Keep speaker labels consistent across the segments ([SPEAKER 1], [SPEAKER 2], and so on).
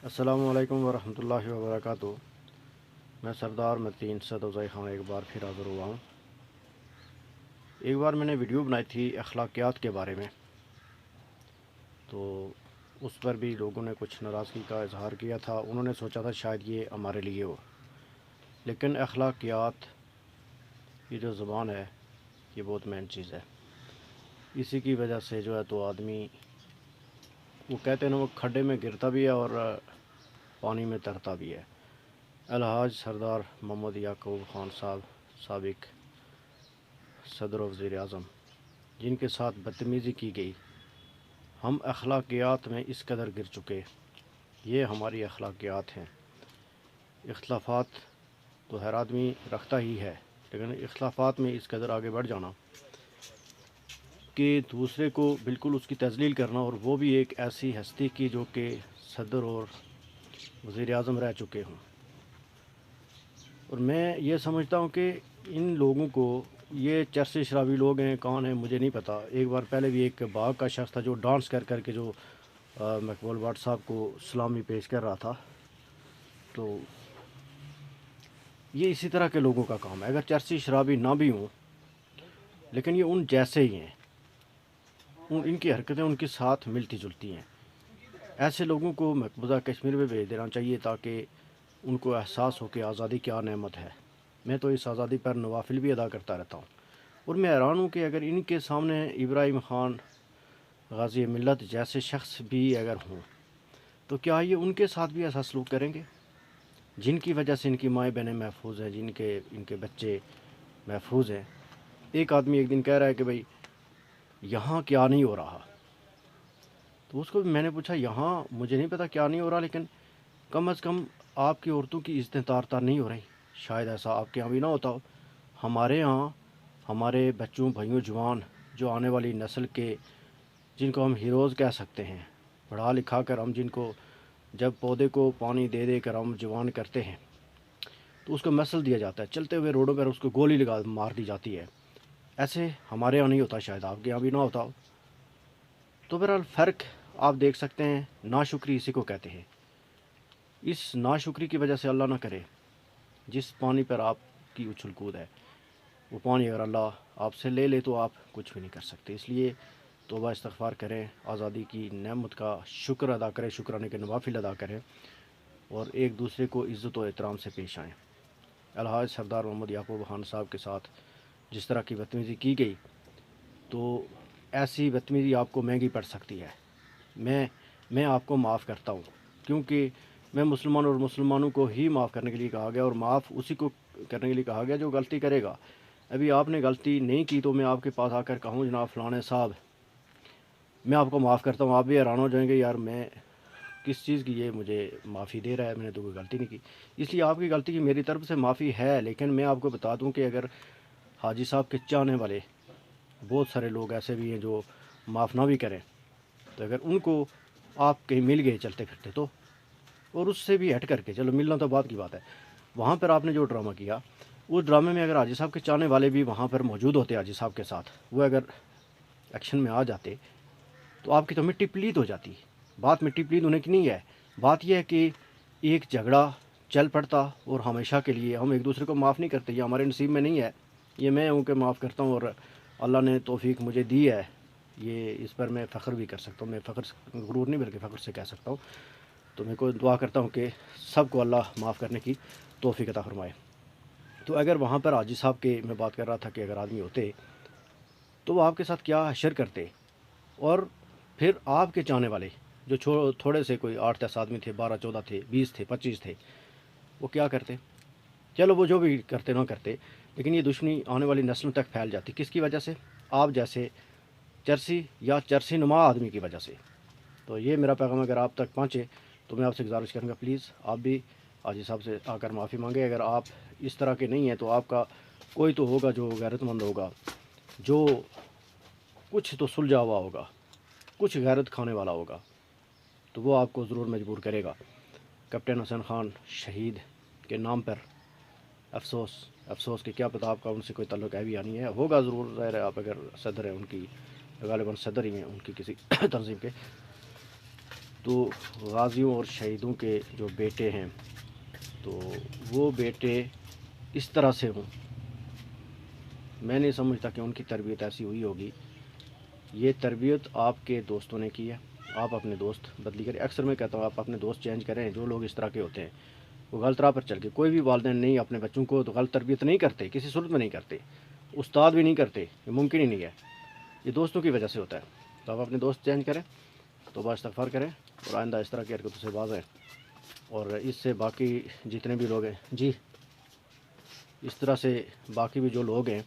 [SPEAKER 1] السلام علیکم ورحمۃ اللہ وبرکاتہ۔ میں سردار متین سدوزئی خان ایک بار پھر حاضر ہوا ہوں۔ ایک بار میں نے ویڈیو بنائی تھی اخلاقیات کے بارے میں، تو اس پر بھی لوگوں نے کچھ ناراضگی کا اظہار کیا تھا۔ انہوں نے سوچا تھا شاید یہ ہمارے لیے ہو، لیکن اخلاقیات کی جو زبان ہے یہ بہت مین چیز ہے۔ اسی کی وجہ سے جو ہے تو آدمی، وہ کہتے ہیں نا، وہ کھڈے میں گرتا بھی ہے اور پانی میں ترتا بھی ہے۔ الحاج سردار محمد یعقوب خان صاحب، سابق صدر و وزیر اعظم، جن کے ساتھ بدتمیزی کی گئی، ہم اخلاقیات میں اس قدر گر چکے۔ یہ ہماری اخلاقیات ہیں۔ اختلافات تو ہر آدمی رکھتا ہی ہے، لیکن اختلافات میں اس قدر آگے بڑھ جانا کہ دوسرے کو بالکل اس کی تذلیل کرنا، اور وہ بھی ایک ایسی ہستی کی جو کہ صدر اور وزیر اعظم رہ چکے ہوں۔ اور میں یہ سمجھتا ہوں کہ ان لوگوں کو، یہ چرسی شرابی لوگ ہیں، کون ہیں مجھے نہیں پتہ۔ ایک بار پہلے بھی ایک باغ کا شخص تھا جو ڈانس کر کر کے جو مقبول بٹ صاحب کو سلامی پیش کر رہا تھا۔ تو یہ اسی طرح کے لوگوں کا کام ہے۔ اگر چرسی شرابی نہ بھی ہوں، لیکن یہ ان جیسے ہی ہیں، ان کی حرکتیں ان کے ساتھ ملتی جلتی ہیں۔ ایسے لوگوں کو مقبوضہ کشمیر میں بھیج دینا چاہیے تاکہ ان کو احساس ہو کہ آزادی کیا نعمت ہے۔ میں تو اس آزادی پر نوافل بھی ادا کرتا رہتا ہوں، اور میں حیران ہوں کہ اگر ان کے سامنے ابراہیم خان غازی ملت جیسے شخص بھی اگر ہوں تو کیا یہ ان کے ساتھ بھی ایسا سلوک کریں گے، جن کی وجہ سے ان کی مائیں بہنیں محفوظ ہیں، ان کے بچے محفوظ ہیں۔ ایک آدمی ایک دن کہہ رہا ہے کہ بھائی یہاں کیا نہیں ہو رہا، تو اس کو میں نے پوچھا یہاں مجھے نہیں پتا کیا نہیں ہو رہا، لیکن کم از کم آپ کی عورتوں کی عزتیں تار تار نہیں ہو رہی۔ شاید ایسا آپ کے یہاں بھی نہ ہوتا ہو۔ ہمارے یہاں ہمارے بچوں، بھائیوں، جوان جو آنے والی نسل کے، جن کو ہم ہیروز کہہ سکتے ہیں، پڑھا لکھا کر ہم جن کو، جب پودے کو پانی دے دے کر ہم جوان کرتے ہیں تو اس کو مسل دیا جاتا ہے، چلتے ہوئے روڈوں پر اس کو گولی لگا مار دی جاتی ہے۔ ایسے ہمارے یہاں نہیں ہوتا، شاید آپ کے یہاں بھی نہ ہوتا ہو۔ تو بہرحال فرق آپ دیکھ سکتے ہیں۔ ناشکری اسی کو کہتے ہیں۔ اس ناشکری کی وجہ سے اللہ نہ کرے جس پانی پر آپ کی اچھل کود ہے، وہ پانی اگر اللہ آپ سے لے لے تو آپ کچھ بھی نہیں کر سکتے۔ اس لیے توبہ استغفار کریں، آزادی کی نعمت کا شکر ادا کریں، شکرانے کے نوافل ادا کریں، اور ایک دوسرے کو عزت و احترام سے پیش آئیں۔ الحاج سردار محمد یعقوب خان صاحب کے ساتھ جس طرح کی بدتمیزی کی گئی، تو ایسی بدتمیزی آپ کو مہنگی پڑ سکتی ہے۔ میں آپ کو معاف کرتا ہوں، کیونکہ میں مسلمان، اور مسلمانوں کو ہی معاف کرنے کے لیے کہا گیا، اور معاف اسی کو کرنے کے لیے کہا گیا جو غلطی کرے گا۔ ابھی آپ نے غلطی نہیں کی تو میں آپ کے پاس آ کر کہوں جناب فلانے صاحب میں آپ کو معاف کرتا ہوں، آپ بھی حیران ہو جائیں گے یار میں کس چیز کی یہ مجھے معافی دے رہا ہے، میں نے تو کوئی غلطی نہیں کی۔ اس لیے آپ کی غلطی کی میری طرف سے معافی ہے، لیکن میں آپ کو بتا دوں کہ اگر حاجی صاحب کے چاہنے والے بہت سارے لوگ ایسے بھی ہیں جو معاف نہ بھی کریں، تو اگر ان کو آپ کہیں مل گئے چلتے پھرتے تو، اور اس سے بھی ہٹ کر کے، چلو ملنا تو بعد کی بات ہے، وہاں پر آپ نے جو ڈرامہ کیا، اس ڈرامے میں اگر حاجی صاحب کے چاہنے والے بھی وہاں پر موجود ہوتے حاجی صاحب کے ساتھ، وہ اگر ایکشن میں آ جاتے تو آپ کی تو مٹی پلیت ہو جاتی۔ بات مٹی پلیت ہونے کی نہیں ہے، بات یہ ہے کہ ایک جھگڑا چل پڑتا، اور ہمیشہ کے لیے ہم ایک دوسرے کو معاف نہیں کرتے، یہ ہمارے نصیب میں نہیں ہے۔ یہ میں ہوں کہ معاف کرتا ہوں، اور اللہ نے توفیق مجھے دی ہے، یہ اس پر میں فخر بھی کر سکتا ہوں۔ میں فخر، غرور نہیں بلکہ فخر سے کہہ سکتا ہوں۔ تو میں کو دعا کرتا ہوں کہ سب کو اللہ معاف کرنے کی توفیق عطا فرمائے۔ تو اگر وہاں پر حاجی صاحب کے، میں بات کر رہا تھا کہ اگر آدمی ہوتے تو وہ آپ کے ساتھ کیا حشر کرتے، اور پھر آپ کے چاہنے والے جو تھوڑے سے کوئی 8-10 آدمی تھے، 12-14 تھے، 20 تھے، 25 تھے، وہ کیا کرتے؟ چلو وہ جو بھی کرتے نہ کرتے، لیکن یہ دشمنی آنے والی نسلوں تک پھیل جاتی۔ کس کی وجہ سے؟ آپ جیسے چرسی یا چرسی نما آدمی کی وجہ سے۔ تو یہ میرا پیغام اگر آپ تک پہنچے تو میں آپ سے گزارش کروں گا، پلیز آپ بھی حاجی صاحب سے آ کر معافی مانگے۔ اگر آپ اس طرح کے نہیں ہیں تو آپ کا کوئی تو ہوگا جو غیرت مند ہوگا، جو کچھ تو سلجھا ہوا ہوگا، کچھ غیرت کھانے والا ہوگا، تو وہ آپ کو ضرور مجبور کرے گا۔ کیپٹن حسن خان شہید کے نام پر افسوس کہ کیا پتہ آپ کا ان سے کوئی تعلق ہے بھی یا نہیں ہے، ہوگا ضرور، ظاہر ہے آپ اگر صدر ہیں ان کی، غالباً صدر ہی ہیں ان کی کسی تنظیم کے، تو غازیوں اور شہیدوں کے جو بیٹے ہیں تو وہ بیٹے اس طرح سے ہوں، میں نہیں سمجھتا کہ ان کی تربیت ایسی ہوئی ہوگی۔ یہ تربیت آپ کے دوستوں نے کی ہے، آپ اپنے دوست بدلی کریں۔ اکثر میں کہتا ہوں آپ اپنے دوست چینج کریں، جو لوگ اس طرح کے ہوتے ہیں وہ غلط راہ پر چل کے، کوئی بھی والدین نہیں اپنے بچوں کو تو غلط تربیت نہیں کرتے، کسی صورت میں نہیں کرتے، استاد بھی نہیں کرتے، یہ ممکن ہی نہیں ہے، یہ دوستوں کی وجہ سے ہوتا ہے۔ تو آپ اپنے دوست چینج کریں، توبہ استغفار کریں اور آئندہ اس طرح کی حرکتوں سے باز آئیں، اور اس سے باقی جتنے بھی لوگ ہیں جی اس طرح سے باقی بھی جو لوگ ہیں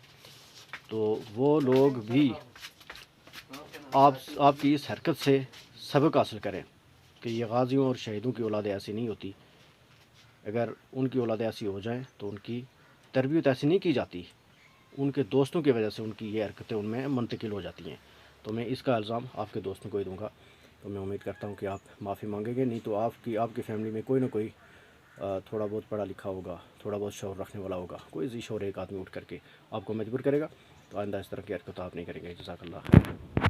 [SPEAKER 1] تو وہ لوگ بھی آپ کی اس حرکت سے سبق حاصل کریں کہ یہ غازیوں اور شہیدوں کی اولادیں ایسی نہیں ہوتی۔ اگر ان کی اولادیں ایسی ہو جائیں تو ان کی تربیت ایسی نہیں کی جاتی، ان کے دوستوں کی وجہ سے ان کی یہ حرکتیں ان میں منتقل ہو جاتی ہیں۔ تو میں اس کا الزام آپ کے دوستوں کو ہی دوں گا، تو میں امید کرتا ہوں کہ آپ معافی مانگیں گے، نہیں تو آپ کی فیملی میں کوئی نہ کوئی تھوڑا بہت پڑھا لکھا ہوگا، تھوڑا بہت شعور رکھنے والا ہوگا، کوئی ذی شعور ایک آدمی اٹھ کر کے آپ کو مجبور کرے گا، تو آئندہ اس طرح کی حرکت آپ نہیں کریں گے۔ جزاک اللہ خیر۔